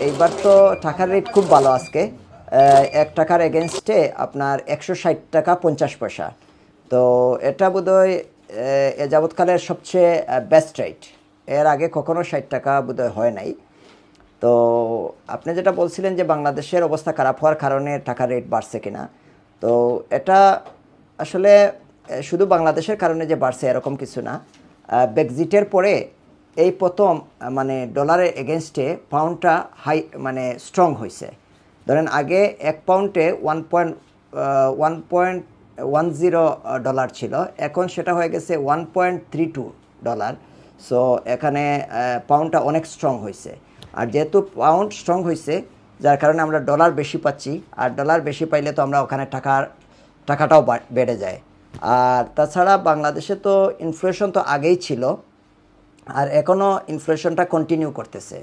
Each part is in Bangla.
এইবার তো টাকার রেট খুব ভালো আজকে। 1 টাকার এগেনস্টে আপনার 160 টাকা 50 পয়সা। তো এটা বোধহয় এ যাবৎকালের সবচেয়ে বেস্ট রেট। এর আগে কখনো 60 টাকা বোধহয় হয় নাই। তো আপনি যেটা বলছিলেন যে বাংলাদেশের অবস্থা খারাপ হওয়ার কারণে টাকার রেট বাড়ছে কিনা, তো এটা আসলে শুধু বাংলাদেশের কারণে যে বাড়ছে এরকম কিছু না। ব্রেক্সিটের পরে এই প্রথম মানে ডলারের এগেনস্টে পাউন্ডটা হাই মানে স্ট্রং হয়েছে। ধরেন আগে 1 পাউন্ডে 1.10 ডলার ছিল, এখন সেটা হয়ে গেছে 1.32 ডলার। সো এখানে পাউন্ডটা অনেক স্ট্রং হয়েছে। আর যেহেতু পাউন্ড স্ট্রং হয়েছে, যার কারণে আমরা ডলার বেশি পাচ্ছি, আর ডলার বেশি পাইলে তো আমরা ওখানে টাকাটাও বেড়ে যায়। আর তাছাড়া বাংলাদেশে তো ইনফ্লেশন তো আগেই ছিল, আর এখনও ইনফ্লেশনটা কন্টিনিউ করতেছে,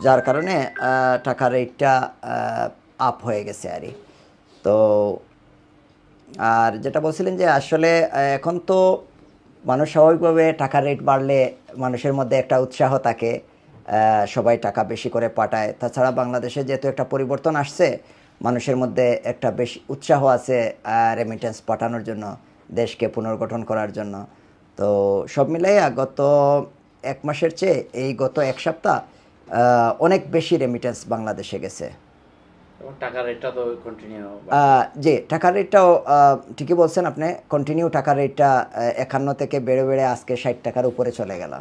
যার কারণে টাকার রেটটা আপ হয়ে গেছে আর কি। তো আর যেটা বলছিলেন যে আসলে এখন তো মানুষ স্বাভাবিকভাবে টাকার রেট বাড়লে মানুষের মধ্যে একটা উৎসাহ থাকে, সবাই টাকা বেশি করে পাঠায়। তাছাড়া বাংলাদেশে যেহেতু একটা পরিবর্তন আসছে, মানুষের মধ্যে একটা বেশি উৎসাহ আছে রেমিটেন্স পাঠানোর জন্য, দেশকে পুনর্গঠন করার জন্য। তো সব মিলাই গত 1 মাসের চেয়ে এই গত 1 সপ্তাহ অনেক বেশি রেমিটেন্স বাংলাদেশে গেছে। এবং টাকার রেটটা তো কন্টিনিউ জি, টাকার রেটটাও ঠিকই বলছেন আপনি, কন্টিনিউ টাকার রেটটা 51 থেকে বেড়ে বেড়ে আজকে 60 টাকার উপরে চলে গেল।